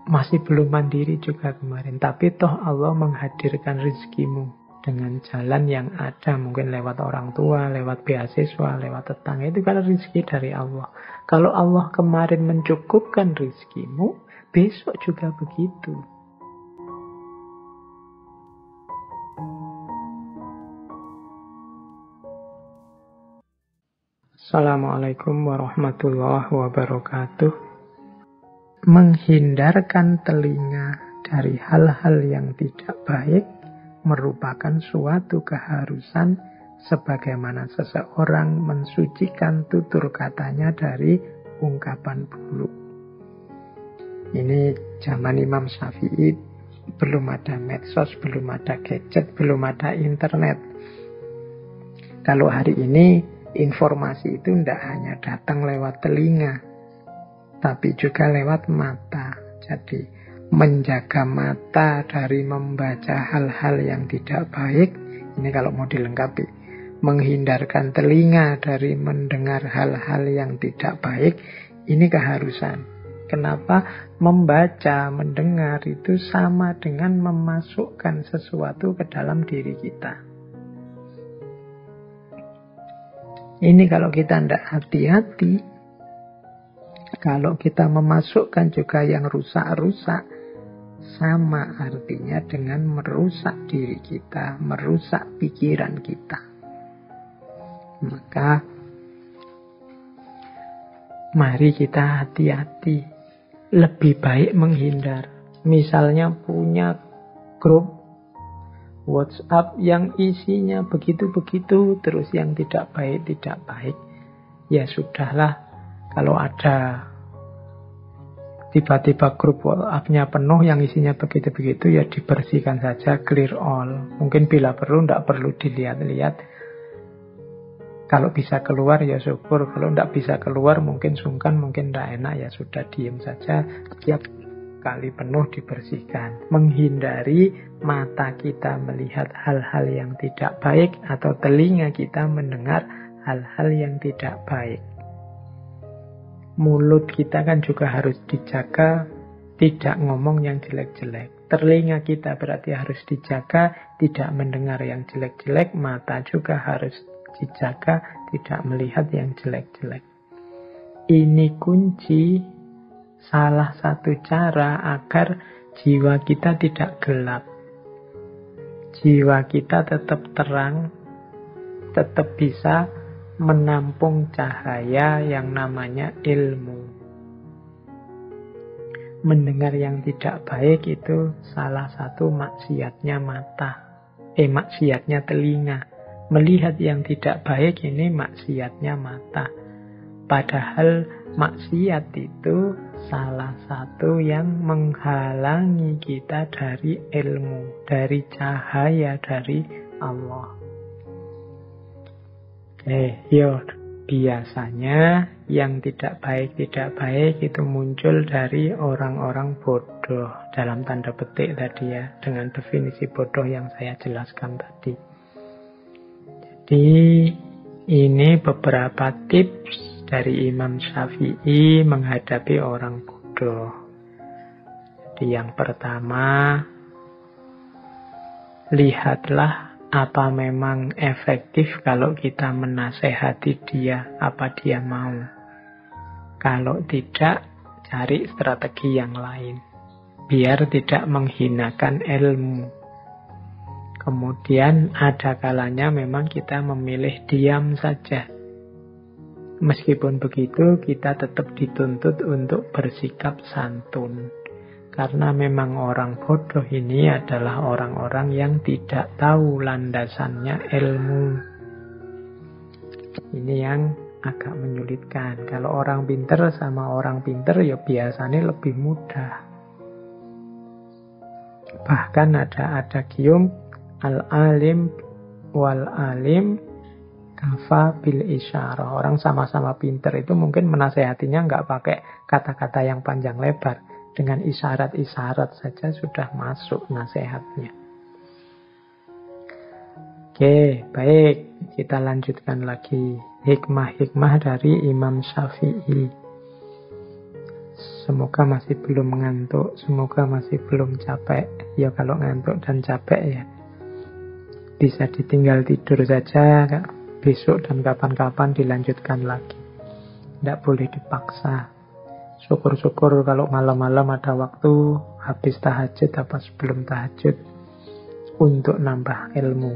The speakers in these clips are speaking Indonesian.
masih belum mandiri juga kemarin. Tapi toh Allah menghadirkan rezekimu dengan jalan yang ada. Mungkin lewat orang tua, lewat beasiswa, lewat tetangga. Itu kan rezeki dari Allah. Kalau Allah kemarin mencukupkan rezekimu, besok juga begitu. Assalamualaikum warahmatullahi wabarakatuh. Menghindarkan telinga dari hal-hal yang tidak baik merupakan suatu keharusan sebagaimana seseorang mensucikan tutur katanya dari ungkapan buruk. Ini zaman Imam Syafi'i, belum ada medsos, belum ada gadget, belum ada internet. Kalau hari ini informasi itu tidak hanya datang lewat telinga, tapi juga lewat mata. Jadi menjaga mata dari membaca hal-hal yang tidak baik, ini kalau mau dilengkapi. Menghindarkan telinga dari mendengar hal-hal yang tidak baik, ini keharusan. Kenapa? Membaca, mendengar itu sama dengan memasukkan sesuatu ke dalam diri kita. Ini kalau kita tidak hati-hati, kalau kita memasukkan juga yang rusak-rusak, sama artinya dengan merusak diri kita, merusak pikiran kita. Maka mari kita hati-hati, lebih baik menghindar. Misalnya punya grup WhatsApp yang isinya begitu-begitu, terus yang tidak baik, ya sudahlah. Kalau ada tiba-tiba grup WhatsApp-nya penuh yang isinya begitu-begitu, ya dibersihkan saja, clear all. Mungkin bila perlu, tidak perlu dilihat-lihat. Kalau bisa keluar, ya syukur. Kalau tidak bisa keluar, mungkin sungkan, mungkin tidak enak, ya sudah diam saja. Tiap kali penuh dibersihkan. Menghindari mata kita melihat hal-hal yang tidak baik atau telinga kita mendengar hal-hal yang tidak baik. Mulut kita kan juga harus dijaga, tidak ngomong yang jelek-jelek. Telinga kita berarti harus dijaga, tidak mendengar yang jelek-jelek. Mata juga harus dijaga, tidak melihat yang jelek-jelek. Ini kunci, salah satu cara agar jiwa kita tidak gelap. Jiwa kita tetap terang, tetap bisa menampung cahaya yang namanya ilmu. Mendengar yang tidak baik itu salah satu maksiatnya mata. Maksiatnya telinga. Melihat yang tidak baik ini maksiatnya mata. Padahal maksiat itu salah satu yang menghalangi kita dari ilmu, dari cahaya dari Allah. Biasanya yang tidak baik itu muncul dari orang-orang bodoh, dalam tanda petik tadi ya, dengan definisi bodoh yang saya jelaskan tadi. Jadi ini beberapa tips dari Imam Syafi'i menghadapi orang bodoh. Jadi yang pertama, lihatlah apa memang efektif kalau kita menasehati dia, apa dia mau. Kalau tidak, cari strategi yang lain, biar tidak menghinakan ilmu. Kemudian ada kalanya memang kita memilih diam saja. Meskipun begitu, kita tetap dituntut untuk bersikap santun. Karena memang orang bodoh ini adalah orang-orang yang tidak tahu landasannya ilmu. Ini yang agak menyulitkan. Kalau orang pinter sama orang pinter ya biasanya lebih mudah. Bahkan ada adagium al-alim wal-alim kafa bil isyarah. Orang sama-sama pinter itu mungkin menasehatinya nggak pakai kata-kata yang panjang lebar. Dengan isyarat-isyarat saja sudah masuk nasihatnya. Oke, baik. Kita lanjutkan lagi. Hikmah-hikmah dari Imam Syafi'i. Semoga masih belum ngantuk, semoga masih belum capek. Ya kalau ngantuk dan capek ya bisa ditinggal tidur saja, besok dan kapan-kapan dilanjutkan lagi. Tidak boleh dipaksa. Syukur-syukur kalau malam-malam ada waktu, habis tahajud apa sebelum tahajud, untuk nambah ilmu.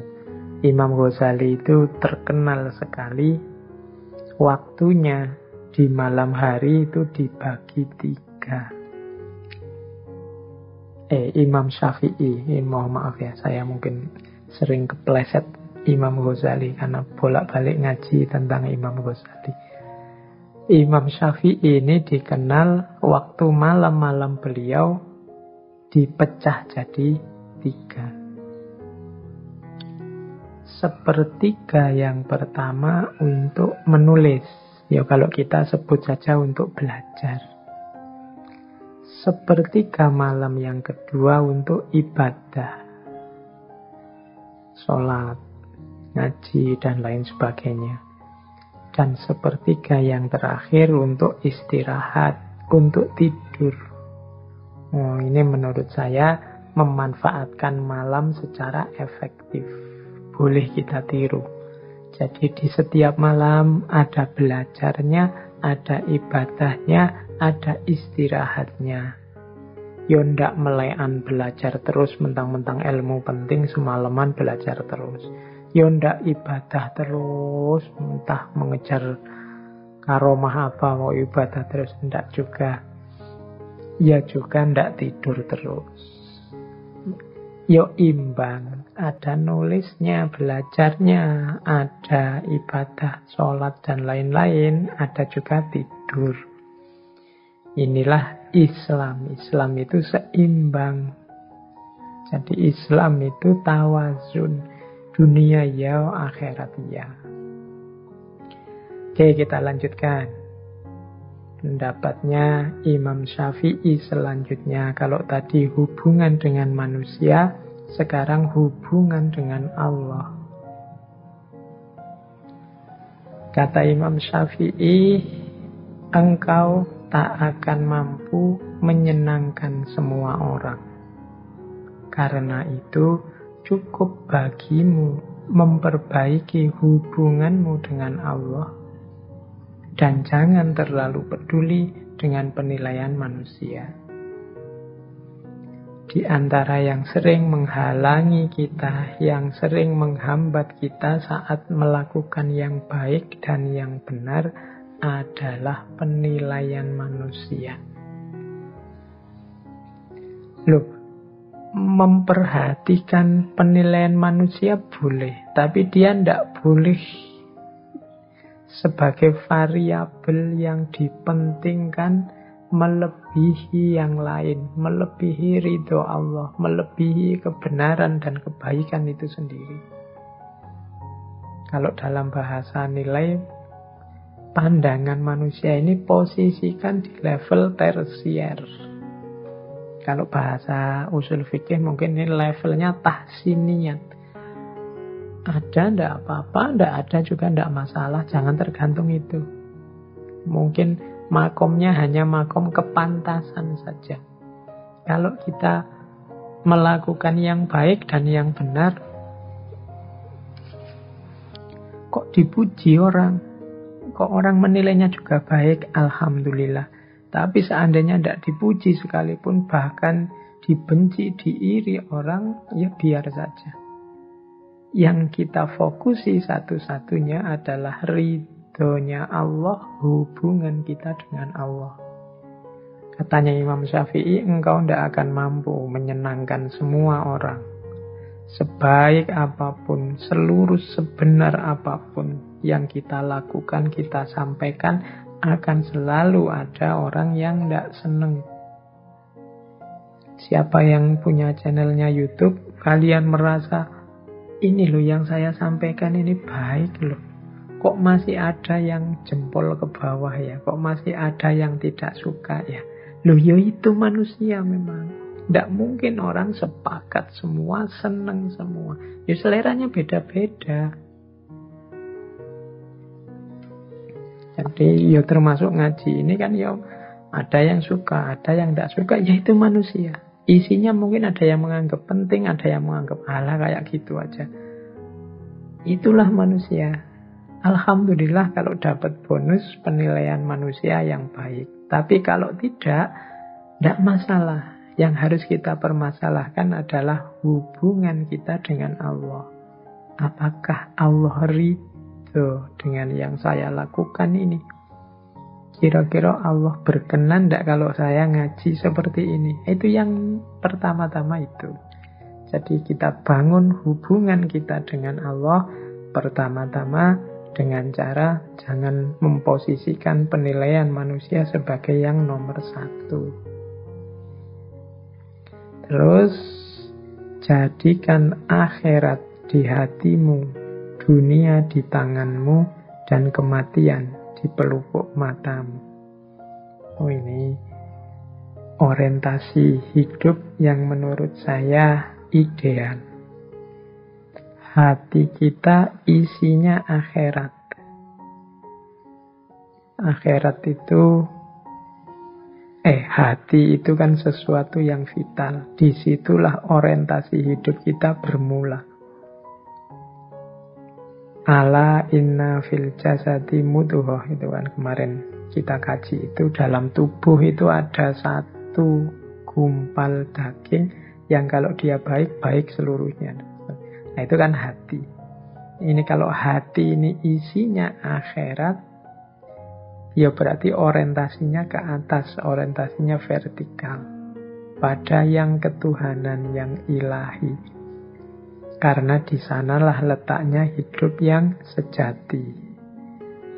Imam Ghazali itu terkenal sekali waktunya di malam hari itu dibagi 3. Imam Syafi'i, mohon maaf ya, saya mungkin sering kepleset Imam Ghazali karena bolak-balik ngaji tentang Imam Ghazali. Imam Syafi'i ini dikenal waktu malam-malam beliau dipecah jadi 3. Sepertiga yang pertama untuk menulis. Ya kalau kita sebut saja untuk belajar. Sepertiga malam yang kedua untuk ibadah. Sholat, ngaji, dan lain sebagainya. Dan sepertiga yang terakhir untuk istirahat, untuk tidur. Oh, ini menurut saya memanfaatkan malam secara efektif. Boleh kita tiru. Jadi di setiap malam ada belajarnya, ada ibadahnya, ada istirahatnya. Yo ndak melekan belajar terus mentang-mentang ilmu penting semalaman belajar terus. Yo ndak ibadah terus, entah mengejar karomah apa mau ibadah terus, ndak juga. Ya juga ndak tidur terus. Yo imbang, ada nulisnya, belajarnya, ada ibadah, sholat dan lain-lain, ada juga tidur. Inilah Islam. Islam itu seimbang. Jadi Islam itu tawazun, dunia ya, akhirat ya. Oke, kita lanjutkan. Pendapatnya Imam Syafi'i selanjutnya. Kalau tadi hubungan dengan manusia, sekarang hubungan dengan Allah. Kata Imam Syafi'i, engkau tak akan mampu menyenangkan semua orang. Karena itu cukup bagimu memperbaiki hubunganmu dengan Allah. Dan jangan terlalu peduli dengan penilaian manusia. Di antara yang sering menghalangi kita, yang sering menghambat kita saat melakukan yang baik dan yang benar adalah penilaian manusia. Loh, memperhatikan penilaian manusia boleh, tapi dia tidak boleh sebagai variabel yang dipentingkan melebihi yang lain, melebihi ridho Allah, melebihi kebenaran dan kebaikan itu sendiri. Kalau dalam bahasa nilai, pandangan manusia ini posisikan di level tersier. Kalau bahasa usul fikih mungkin ini levelnya tahsiniyat. Ada, ndak apa-apa, ndak ada juga ndak masalah, jangan tergantung itu. Mungkin makomnya hanya makom kepantasan saja. Kalau kita melakukan yang baik dan yang benar, kok dipuji orang, kok orang menilainya juga baik, alhamdulillah. Tapi seandainya ndak dipuji sekalipun, bahkan dibenci, diiri orang, ya biar saja. Yang kita fokusi satu-satunya adalah ridhonya Allah, hubungan kita dengan Allah. Katanya Imam Syafi'i, engkau tidak akan mampu menyenangkan semua orang. Sebaik apapun, seluruh sebenar apapun yang kita lakukan, kita sampaikan, akan selalu ada orang yang tidak senang. Siapa yang punya channelnya YouTube, kalian merasa ini loh yang saya sampaikan ini baik loh. Kok masih ada yang jempol ke bawah ya? Kok masih ada yang tidak suka ya? Loh ya itu manusia memang. Tidak mungkin orang sepakat semua, senang semua. Ya seleranya beda-beda. Jadi ya termasuk ngaji ini kan ya Ada yang suka, ada yang tidak suka, yaitu manusia. Isinya mungkin ada yang menganggap penting, ada yang menganggap alah kayak gitu aja. Itulah manusia. Alhamdulillah kalau dapat bonus penilaian manusia yang baik. Tapi kalau tidak masalah. Yang harus kita permasalahkan adalah hubungan kita dengan Allah. Apakah Allah ridho dengan yang saya lakukan ini? Kira-kira Allah berkenan tidak kalau saya ngaji seperti ini? Itu yang pertama-tama itu. Jadi kita bangun hubungan kita dengan Allah pertama-tama dengan cara jangan memposisikan penilaian manusia sebagai yang nomor satu. Terus jadikan akhirat di hatimu, dunia di tanganmu, dan kematian di pelupuk matamu. Oh, ini orientasi hidup yang menurut saya ideal. Hati kita isinya akhirat. Akhirat itu hati itu kan sesuatu yang vital. Disitulah orientasi hidup kita bermula. Ala inna fil jasadi mudghah, itu kan kemarin kita kaji. Itu dalam tubuh itu ada satu gumpal daging yang kalau dia baik, baik seluruhnya. Nah itu kan hati. Ini kalau hati ini isinya akhirat, ya berarti orientasinya ke atas, orientasinya vertikal. Pada yang ketuhanan, yang ilahi. Karena di sanalah letaknya hidup yang sejati.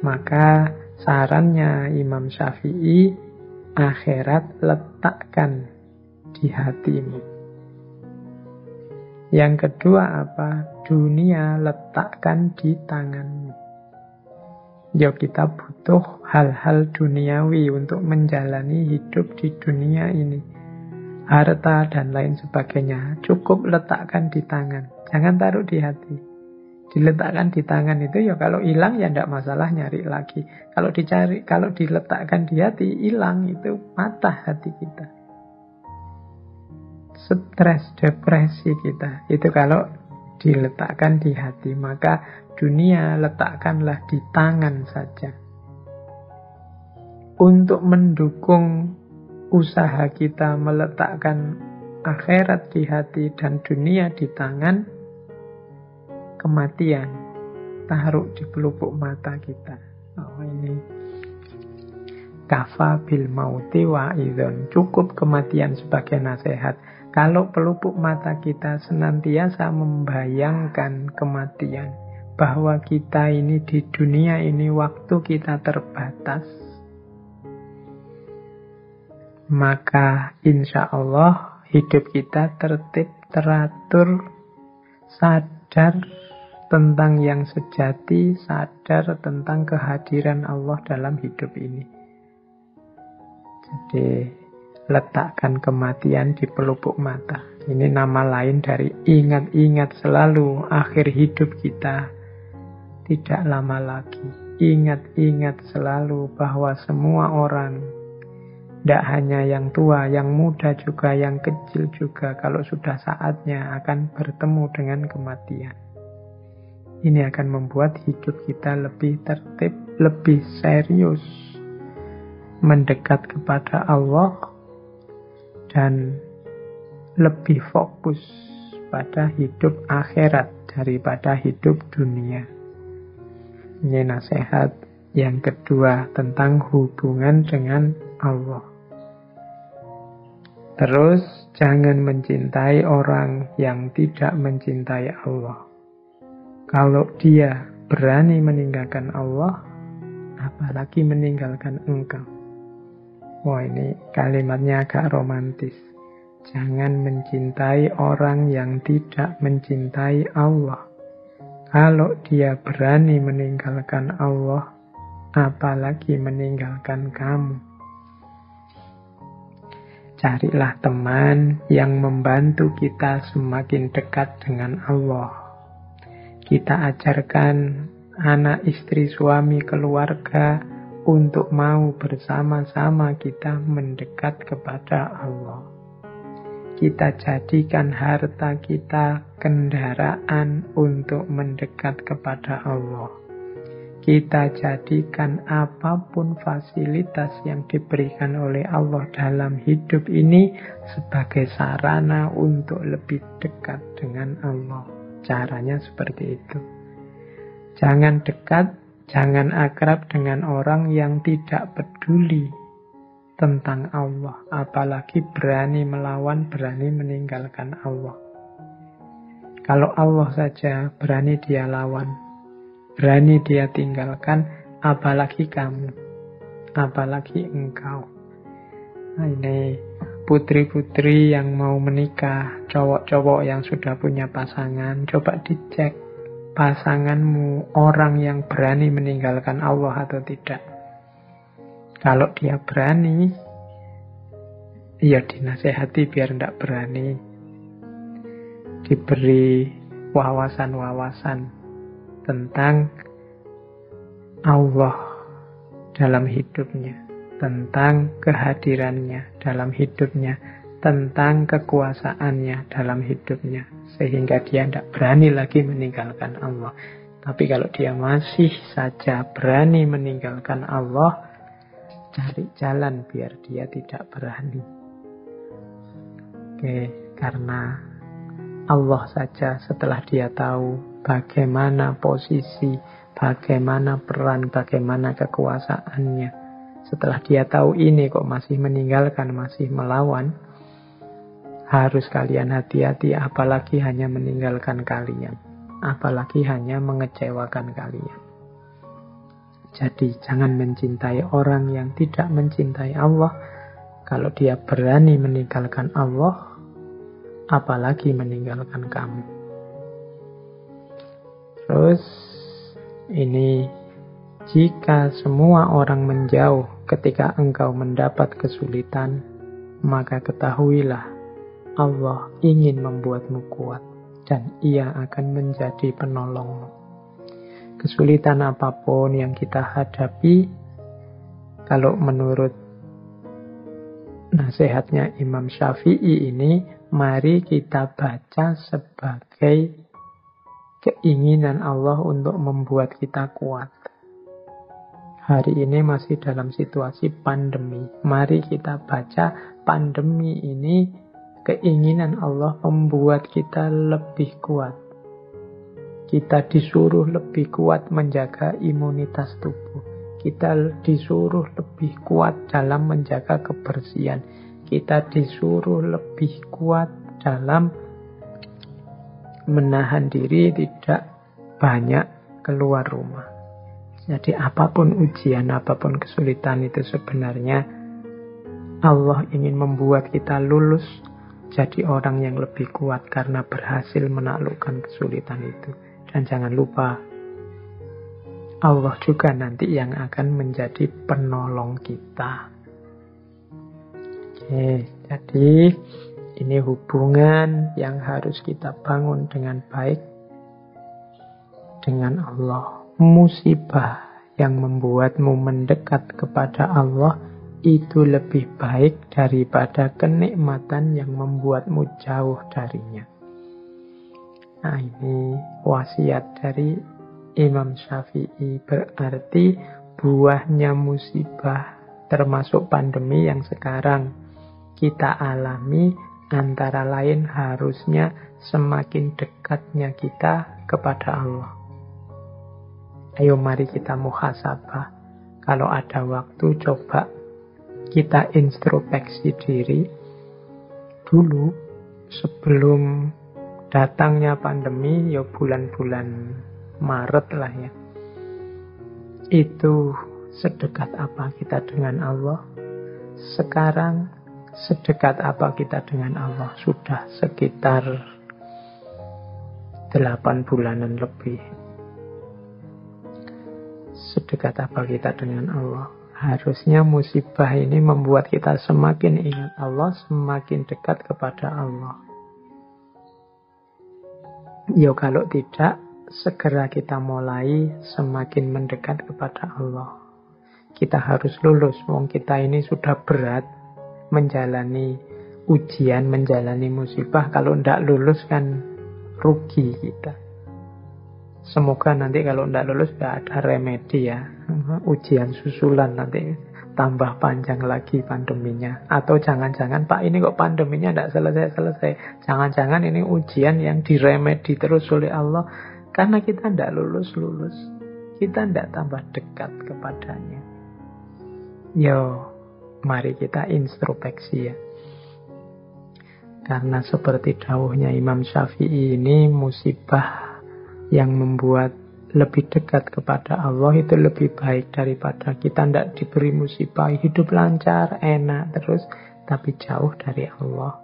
Maka sarannya Imam Syafi'i, akhirat letakkan di hatimu. Yang kedua apa? Dunia letakkan di tanganmu. Ya kita butuh hal-hal duniawi untuk menjalani hidup di dunia ini. Harta dan lain sebagainya cukup letakkan di tangan. Jangan taruh di hati. Diletakkan di tangan itu ya kalau hilang ya tidak masalah, nyari lagi. Kalau dicari, kalau diletakkan di hati hilang, itu patah hati kita. Stres, depresi kita. Itu kalau diletakkan di hati. Maka dunia letakkanlah di tangan saja. Untuk mendukung usaha kita meletakkan akhirat di hati dan dunia di tangan, kematian taruh di pelupuk mata kita. Oh, ini kafa bil mauti wa idzon. Cukup kematian sebagai nasihat. Kalau pelupuk mata kita senantiasa membayangkan kematian, bahwa kita ini di dunia ini waktu kita terbatas, maka insya Allah hidup kita tertib, teratur, sadar tentang yang sejati, sadar tentang kehadiran Allah dalam hidup ini. Jadi letakkan kematian di pelupuk mata. Ini nama lain dari ingat-ingat selalu akhir hidup kita tidak lama lagi. Ingat-ingat selalu bahwa semua orang, tidak hanya yang tua, yang muda juga, yang kecil juga, kalau sudah saatnya akan bertemu dengan kematian. Ini akan membuat hidup kita lebih tertib, lebih serius, mendekat kepada Allah, dan lebih fokus pada hidup akhirat daripada hidup dunia. Ini nasihat yang kedua tentang hubungan dengan Allah. Terus jangan mencintai orang yang tidak mencintai Allah. Kalau dia berani meninggalkan Allah, apalagi meninggalkan engkau. Wah, ini kalimatnya agak romantis. Jangan mencintai orang yang tidak mencintai Allah. Kalau dia berani meninggalkan Allah, apalagi meninggalkan kamu. Carilah teman yang membantu kita semakin dekat dengan Allah. Kita ajarkan anak, istri, suami, keluarga untuk mau bersama-sama kita mendekat kepada Allah. Kita jadikan harta kita kendaraan untuk mendekat kepada Allah. Kita jadikan apapun fasilitas yang diberikan oleh Allah dalam hidup ini sebagai sarana untuk lebih dekat dengan Allah. Caranya seperti itu. Jangan dekat, jangan akrab dengan orang yang tidak peduli tentang Allah, apalagi berani melawan, berani meninggalkan Allah. Kalau Allah saja berani dia lawan, berani dia tinggalkan, apalagi kamu, apalagi engkau. Nah, ini putri-putri yang mau menikah, cowok-cowok yang sudah punya pasangan, coba dicek pasanganmu orang yang berani meninggalkan Allah atau tidak. Kalau dia berani, ya dinasehati biar tidak berani. Diberi wawasan-wawasan tentang Allah dalam hidupnya, tentang kehadirannya dalam hidupnya, tentang kekuasaannya dalam hidupnya, sehingga dia tidak berani lagi meninggalkan Allah. Tapi kalau dia masih saja berani meninggalkan Allah, cari jalan biar dia tidak berani. Karena Allah saja setelah dia tahu bagaimana posisi, bagaimana peran, bagaimana kekuasaannya, setelah dia tahu ini kok masih meninggalkan, masih melawan, harus kalian hati-hati, apalagi hanya meninggalkan kalian, apalagi hanya mengecewakan kalian. Jadi jangan mencintai orang yang tidak mencintai Allah. Kalau dia berani meninggalkan Allah, apalagi meninggalkan kamu. Terus ini, jika semua orang menjauh ketika engkau mendapat kesulitan, maka ketahuilah Allah ingin membuatmu kuat dan Ia akan menjadi penolongmu. Kesulitan apapun yang kita hadapi, kalau menurut nasihatnya Imam Syafi'i ini, mari kita baca sebagai keinginan Allah untuk membuat kita kuat. Hari ini masih dalam situasi pandemi. Mari kita baca pandemi ini keinginan Allah membuat kita lebih kuat. Kita disuruh lebih kuat menjaga imunitas tubuh. Kita disuruh lebih kuat dalam menjaga kebersihan. Kita disuruh lebih kuat dalam menahan diri tidak banyak keluar rumah. Jadi apapun ujian, apapun kesulitan itu sebenarnya Allah ingin membuat kita lulus jadi orang yang lebih kuat karena berhasil menaklukkan kesulitan itu. Dan jangan lupa, Allah juga nanti yang akan menjadi penolong kita. Oke, jadi ini hubungan yang harus kita bangun dengan baik dengan Allah. Musibah yang membuatmu mendekat kepada Allah itu lebih baik daripada kenikmatan yang membuatmu jauh darinya. Nah, ini wasiat dari Imam Syafi'i, berarti buahnya musibah termasuk pandemi yang sekarang kita alami antara lain harusnya semakin dekatnya kita kepada Allah. Ayo mari kita muhasabah. Kalau ada waktu coba kita introspeksi diri dulu sebelum datangnya pandemi, ya bulan-bulan Maret lah ya. Itu sedekat apa kita dengan Allah? Sekarang sedekat apa kita dengan Allah? Sudah sekitar 8 bulanan lebih. Sedekat apa kita dengan Allah? Harusnya musibah ini membuat kita semakin ingat Allah, semakin dekat kepada Allah. Ya kalau tidak, segera kita mulai semakin mendekat kepada Allah. kita harus lulus. Wong kita ini sudah berat menjalani ujian, menjalani musibah. Kalau tidak lulus kan rugi kita. Semoga nanti kalau tidak lulus tidak ada remedi ya. Ujian susulan nanti tambah panjang lagi pandeminya. Atau jangan-jangan Pak ini kok pandeminya tidak selesai-selesai. Jangan-jangan ini ujian yang diremedi terus oleh Allah. Karena kita tidak lulus-lulus. Kita tidak tambah dekat kepadanya. Yo, mari kita introspeksi ya. Karena seperti dawuhnya Imam Syafi'i ini, musibah yang membuat lebih dekat kepada Allah itu lebih baik daripada kita tidak diberi musibah, hidup lancar, enak terus, tapi jauh dari Allah.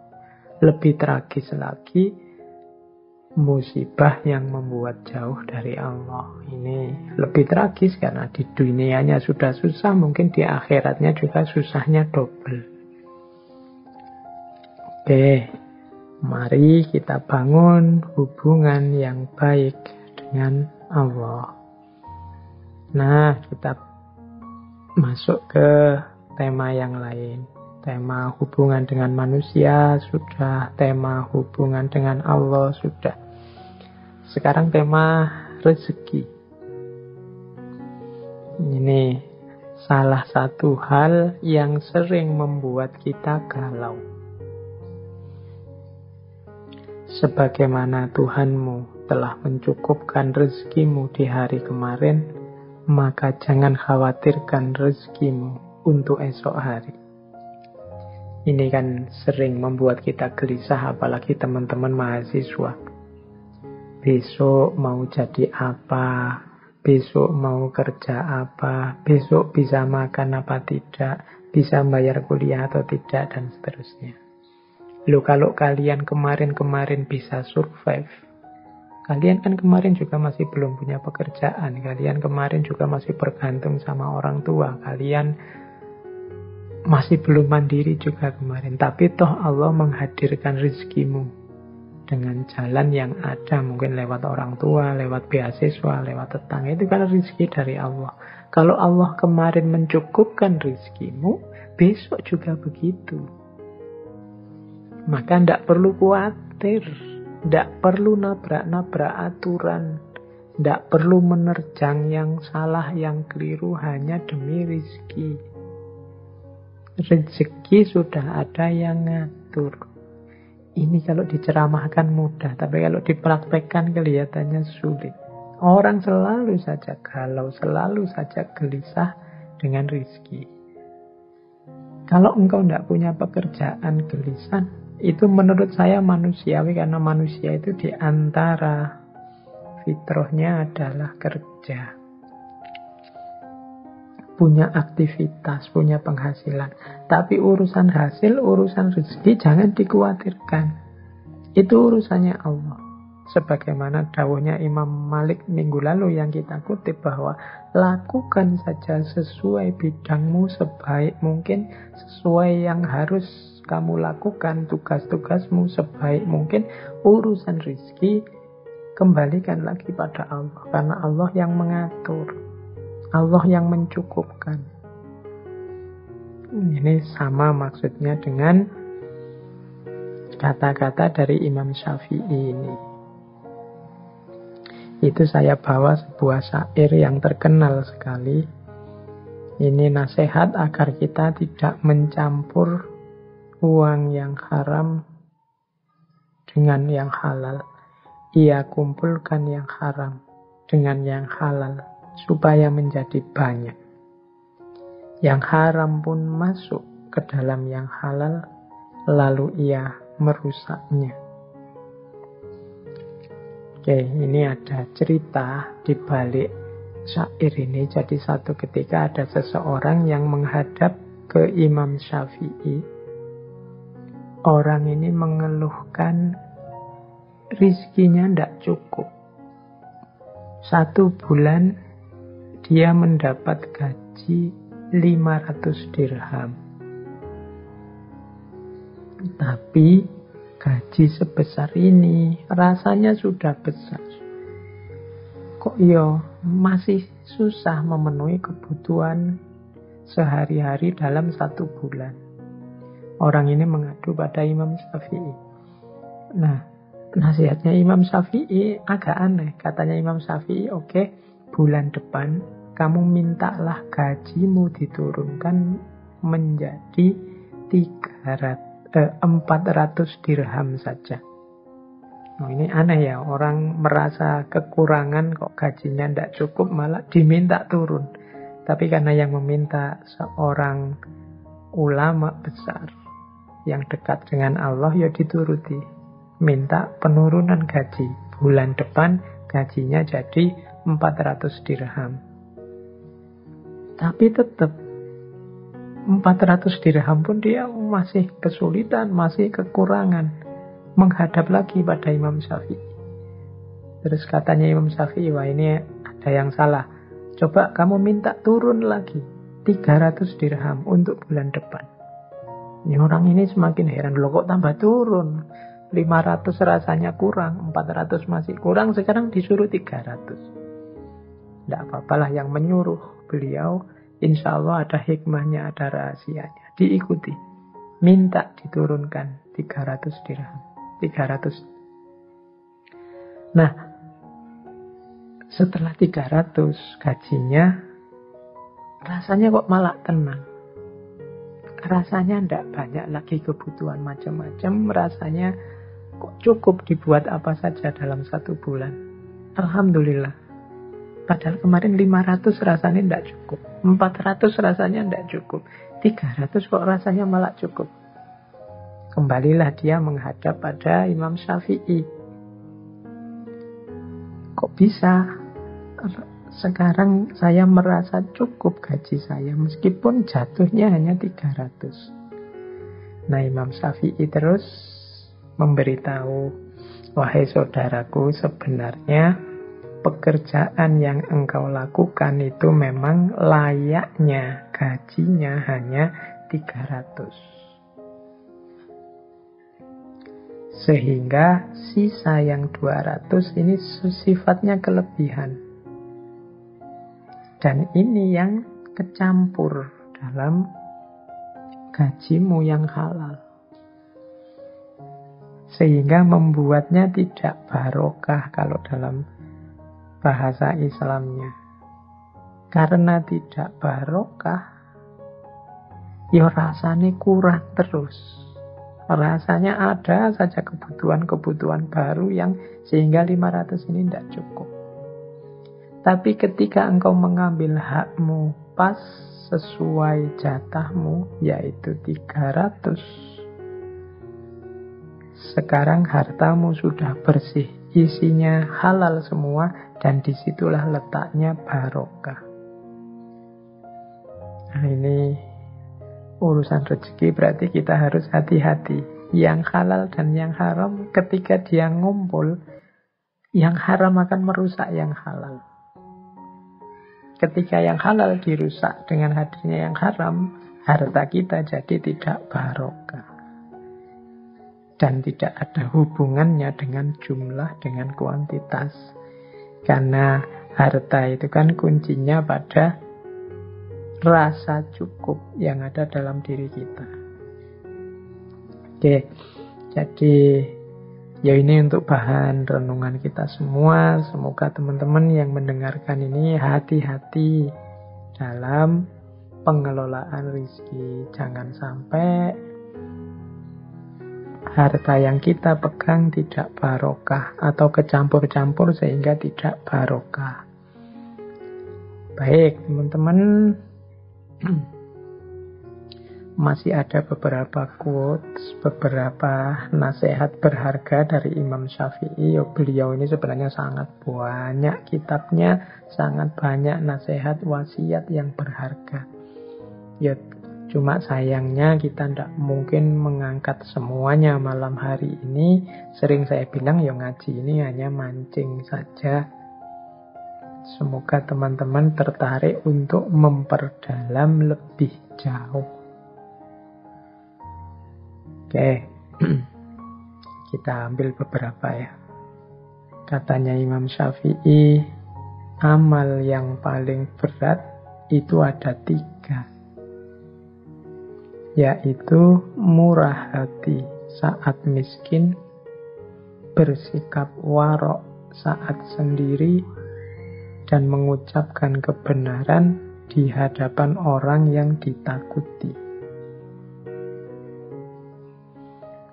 Lebih tragis lagi, musibah yang membuat jauh dari Allah. Ini lebih tragis karena di dunianya sudah susah, mungkin di akhiratnya juga susahnya double. Oke, mari kita bangun hubungan yang baik dengan Allah. Nah, kita masuk ke tema yang lain. Tema hubungan dengan manusia sudah, tema hubungan dengan Allah sudah. Sekarang tema rezeki. Ini salah satu hal yang sering membuat kita galau. Sebagaimana Tuhanmu telah mencukupkan rezekimu di hari kemarin, maka jangan khawatirkan rezekimu untuk esok hari. Ini kan sering membuat kita gelisah, apalagi teman-teman mahasiswa. Besok mau jadi apa? Besok mau kerja apa? Besok bisa makan apa tidak? Bisa bayar kuliah atau tidak? Dan seterusnya. Loh, kalau kalian kemarin-kemarin bisa survive, kalian kan kemarin juga masih belum punya pekerjaan, kalian kemarin juga masih bergantung sama orang tua, kalian masih belum mandiri juga kemarin. Tapi toh Allah menghadirkan rezekimu dengan jalan yang ada, mungkin lewat orang tua, lewat beasiswa, lewat tetangga, itu kan rezeki dari Allah. Kalau Allah kemarin mencukupkan rezekimu, besok juga begitu. Maka tidak perlu khawatir, tidak perlu nabrak-nabrak aturan, tidak perlu menerjang yang salah, yang keliru hanya demi rezeki. Rezeki sudah ada yang ngatur. Ini kalau diceramahkan mudah, tapi kalau dipraktekkan kelihatannya sulit. Orang selalu saja galau, selalu saja gelisah dengan rezeki. Kalau engkau tidak punya pekerjaan, gelisah, itu menurut saya manusiawi, karena manusia itu diantara fitrahnya adalah kerja. Punya aktivitas, punya penghasilan. Tapi urusan hasil, urusan rezeki jangan dikhawatirkan. Itu urusannya Allah. Sebagaimana dawuhnya Imam Malik minggu lalu yang kita kutip, bahwa lakukan saja sesuai bidangmu sebaik mungkin, sesuai yang harus kamu lakukan, tugas-tugasmu sebaik mungkin. Urusan rezeki kembalikan lagi pada Allah, karena Allah yang mengatur, Allah yang mencukupkan. Ini sama maksudnya dengan kata-kata dari Imam Syafi'i ini. Itu saya bawa sebuah syair yang terkenal sekali. Ini nasihat agar kita tidak mencampur uang yang haram dengan yang halal. Ia kumpulkan yang haram dengan yang halal supaya menjadi banyak. Yang haram pun masuk ke dalam yang halal, lalu ia merusaknya. Oke, ini ada cerita di balik syair ini. Jadi satu ketika ada seseorang yang menghadap ke Imam Syafi'i. Orang ini mengeluhkan rizkinya tidak cukup. 1 bulan dia mendapat gaji 500 dirham. Tapi gaji sebesar ini rasanya sudah besar. Kok masih susah memenuhi kebutuhan sehari-hari dalam 1 bulan. Orang ini mengadu pada Imam Syafi'i. Nah, nasihatnya Imam Syafi'i agak aneh. Katanya Imam Syafi'i, oke, bulan depan kamu mintalah gajimu diturunkan menjadi 400 dirham saja. Nah, ini aneh ya, orang merasa kekurangan kok gajinya tidak cukup malah diminta turun. Tapi karena yang meminta seorang ulama besar yang dekat dengan Allah, ya dituruti. Minta penurunan gaji. Bulan depan gajinya jadi 400 dirham. Tapi tetap 400 dirham pun dia masih kesulitan, masih kekurangan. Menghadap lagi pada Imam Syafi'i. Terus katanya Imam Syafi'i, wah ini ada yang salah. Coba kamu minta turun lagi 300 dirham untuk bulan depan. Ini orang ini semakin heran, loh kok tambah turun? 500 rasanya kurang, 400 masih kurang, sekarang disuruh 300. Tidak apa-apalah, yang menyuruh beliau insya Allah ada hikmahnya, ada rahasianya. Diikuti. Minta diturunkan 300 dirham. 300. Nah, setelah 300 gajinya, rasanya kok malah tenang. Rasanya tidak banyak lagi kebutuhan macam-macam. Rasanya kok cukup dibuat apa saja dalam 1 bulan. Alhamdulillah. Padahal kemarin 500 rasanya tidak cukup. 400 rasanya tidak cukup. 300 kok rasanya malah cukup. Kembalilah dia menghadap pada Imam Syafi'i. Kok bisa? Sekarang saya merasa cukup gaji saya, meskipun jatuhnya hanya 300. Nah, Imam Syafi'i terus memberitahu, wahai saudaraku, sebenarnya pekerjaan yang engkau lakukan itu memang layaknya gajinya hanya 300. Sehingga sisa yang 200 ini sifatnya kelebihan. Dan ini yang kecampur dalam gajimu yang halal. Sehingga membuatnya tidak barokah kalau dalam bahasa Islamnya. Karena tidak barokah, ya rasanya kurang terus. Rasanya ada saja kebutuhan-kebutuhan baru yang sehingga 500 ini tidak cukup. Tapi ketika engkau mengambil hakmu pas sesuai jatahmu, yaitu 300, sekarang hartamu sudah bersih, isinya halal semua, dan disitulah letaknya barokah. Nah, ini urusan rezeki, berarti kita harus hati-hati. Yang halal dan yang haram ketika dia ngumpul, yang haram akan merusak yang halal. Ketika yang halal dirusak dengan hadirnya yang haram, harta kita jadi tidak barokah. Dan tidak ada hubungannya dengan jumlah, dengan kuantitas. Karena harta itu kan kuncinya pada rasa cukup yang ada dalam diri kita. Oke, jadi ya ini untuk bahan renungan kita semua. Semoga teman-teman yang mendengarkan ini hati-hati dalam pengelolaan rezeki. Jangan sampai harta yang kita pegang tidak barokah atau kecampur-campur sehingga tidak barokah. Baik, teman-teman, masih ada beberapa quotes, beberapa nasihat berharga dari Imam Syafi'i. Beliau ini sebenarnya sangat banyak kitabnya, sangat banyak nasihat wasiat yang berharga. Ya, cuma sayangnya kita tidak mungkin mengangkat semuanya malam hari ini. Sering saya bilang, ya ngaji ini hanya mancing saja. Semoga teman-teman tertarik untuk memperdalam lebih jauh. Oke, kita ambil beberapa ya. Katanya Imam Syafi'i, amal yang paling berat itu ada 3. yaitu murah hati saat miskin, bersikap warok saat sendiri, dan mengucapkan kebenaran di hadapan orang yang ditakuti.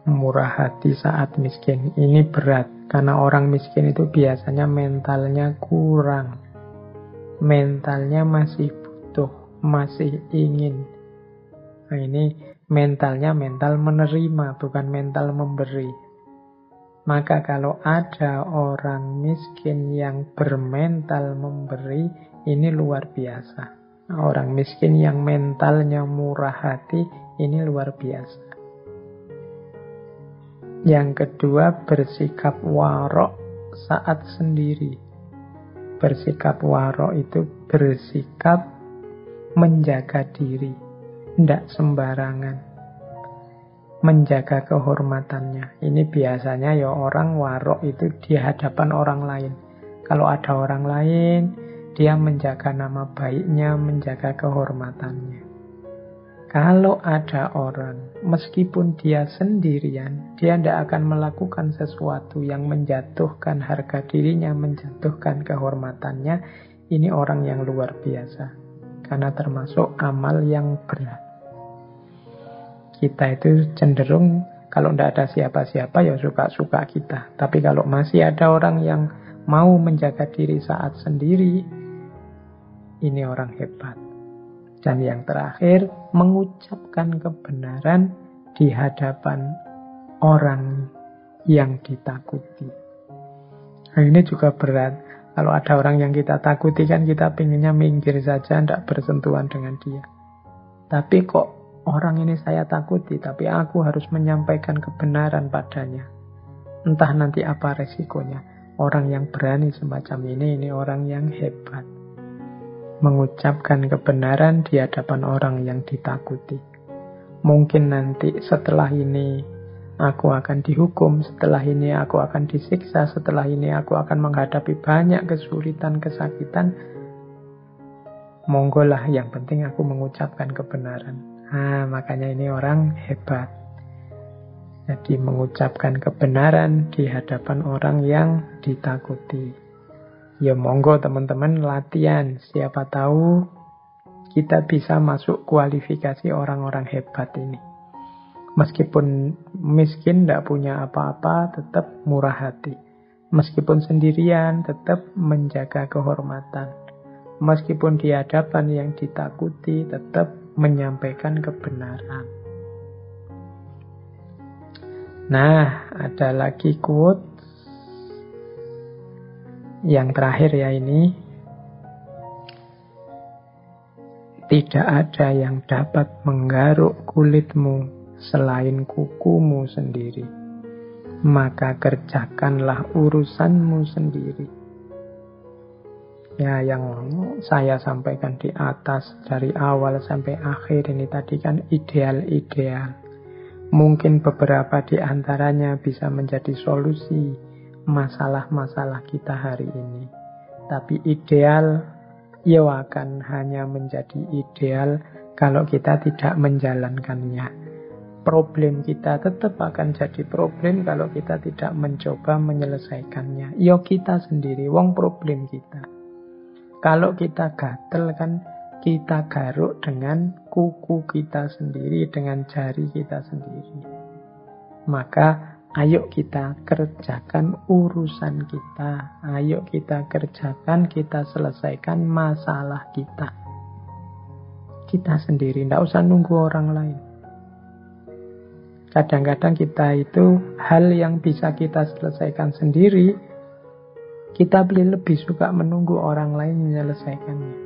Murah hati saat miskin ini berat, karena orang miskin itu biasanya mentalnya kurang. Mentalnya masih butuh, masih ingin. Nah, ini mentalnya mental menerima, bukan mental memberi. Maka kalau ada orang miskin yang bermental memberi, ini luar biasa. Orang miskin yang mentalnya murah hati, ini luar biasa. Yang kedua, bersikap warok saat sendiri. Bersikap warok itu bersikap menjaga diri, tidak sembarangan, menjaga kehormatannya. Ini biasanya ya orang warok itu di hadapan orang lain. Kalau ada orang lain, dia menjaga nama baiknya, menjaga kehormatannya. Kalau ada orang, meskipun dia sendirian, dia tidak akan melakukan sesuatu yang menjatuhkan harga dirinya, menjatuhkan kehormatannya. Ini orang yang luar biasa. Karena termasuk amal yang berat. Kita itu cenderung, kalau tidak ada siapa-siapa, ya suka-suka kita. Tapi kalau masih ada orang yang mau menjaga diri saat sendiri, ini orang hebat. Dan yang terakhir, mengucapkan kebenaran di hadapan orang yang ditakuti. Nah, ini juga berat. Kalau ada orang yang kita takuti kan kita pengennya minggir saja, tidak bersentuhan dengan dia. Tapi kok orang ini saya takuti, tapi aku harus menyampaikan kebenaran padanya. Entah nanti apa resikonya. Orang yang berani semacam ini orang yang hebat. Mengucapkan kebenaran di hadapan orang yang ditakuti. Mungkin nanti setelah ini aku akan dihukum, setelah ini aku akan disiksa, setelah ini aku akan menghadapi banyak kesulitan, kesakitan. Monggolah, yang penting aku mengucapkan kebenaran. Makanya ini orang hebat. Jadi mengucapkan kebenaran di hadapan orang yang ditakuti. Ya monggo teman-teman latihan. Siapa tahu kita bisa masuk kualifikasi orang-orang hebat ini. Meskipun miskin, tidak punya apa-apa, tetap murah hati. Meskipun sendirian, tetap menjaga kehormatan. Meskipun di hadapan yang ditakuti, tetap menyampaikan kebenaran. Nah, ada lagi quote. Yang terakhir ya ini. Tidak ada yang dapat menggaruk kulitmu selain kukumu sendiri. Maka kerjakanlah urusanmu sendiri. Ya, yang saya sampaikan di atas dari awal sampai akhir ini tadi kan ideal-ideal. Mungkin beberapa di antaranya bisa menjadi solusi masalah-masalah kita hari ini. Tapi ideal ya akan hanya menjadi ideal kalau kita tidak menjalankannya. Problem kita tetap akan jadi problem kalau kita tidak mencoba menyelesaikannya. Ya kita sendiri, wong problem kita. Kalau kita gatel kan kita garuk dengan kuku kita sendiri, dengan jari kita sendiri. Maka ayo kita kerjakan urusan kita. Ayo kita kerjakan, kita selesaikan masalah kita. Kita sendiri, tidak usah nunggu orang lain. Kadang-kadang kita itu hal yang bisa kita selesaikan sendiri, kita lebih suka menunggu orang lain menyelesaikannya.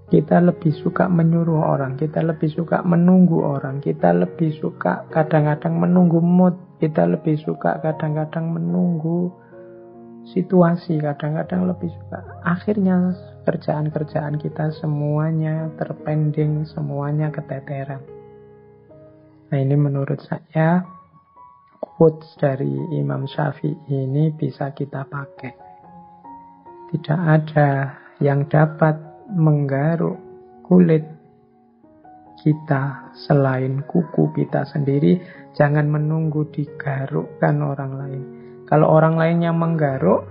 Kita lebih suka menyuruh orang, kita lebih suka menunggu orang, kita lebih suka kadang-kadang menunggu mood, kita lebih suka kadang-kadang menunggu situasi, kadang-kadang lebih suka. Akhirnya kerjaan-kerjaan kita semuanya terpending, semuanya keteteran. Nah, ini menurut saya quotes dari Imam Syafi'i ini bisa kita pakai. Tidak ada yang dapat menggaruk kulit kita selain kuku kita sendiri. Jangan menunggu digarukkan orang lain. Kalau orang lain yang menggaruk,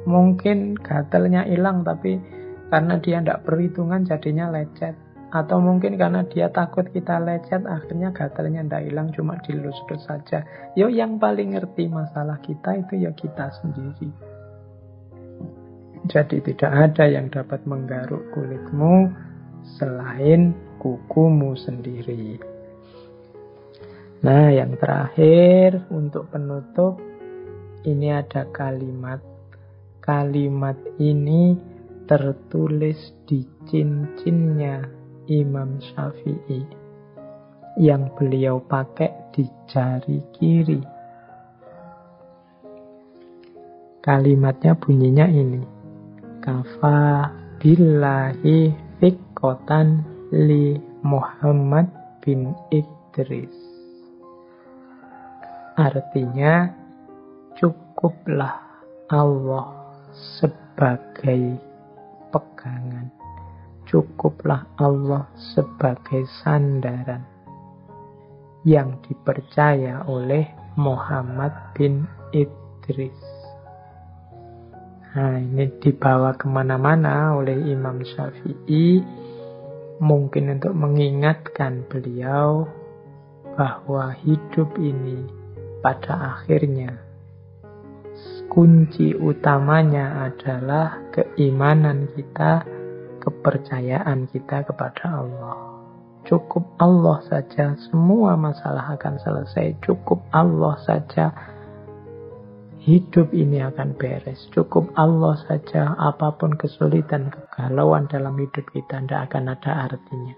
mungkin gatalnya hilang, tapi karena dia tidak perhitungan jadinya lecet. Atau mungkin karena dia takut kita lecet, akhirnya gatalnya tidak hilang, cuma dilus-lus saja. Yang paling ngerti masalah kita itu ya kita sendiri. Jadi tidak ada yang dapat menggaruk kulitmu selain kukumu sendiri. Nah, yang terakhir untuk penutup, ini ada kalimat. Kalimat ini tertulis di cincinnya Imam Syafi'i yang beliau pakai di jari kiri. Kalimatnya bunyinya ini. Kafa billahi fiqotan li Muhammad bin Idris. Artinya, cukuplah Allah sebagai pegangan. Cukuplah Allah sebagai sandaran yang dipercaya oleh Muhammad bin Idris. Nah, ini dibawa kemana-mana oleh Imam Syafi'i, mungkin untuk mengingatkan beliau bahwa hidup ini pada akhirnya kunci utamanya adalah keimanan kita, kepercayaan kita kepada Allah. Cukup Allah saja, semua masalah akan selesai. Cukup Allah saja, hidup ini akan beres. Cukup Allah saja, apapun kesulitan, kegalauan dalam hidup kita tidak akan ada artinya.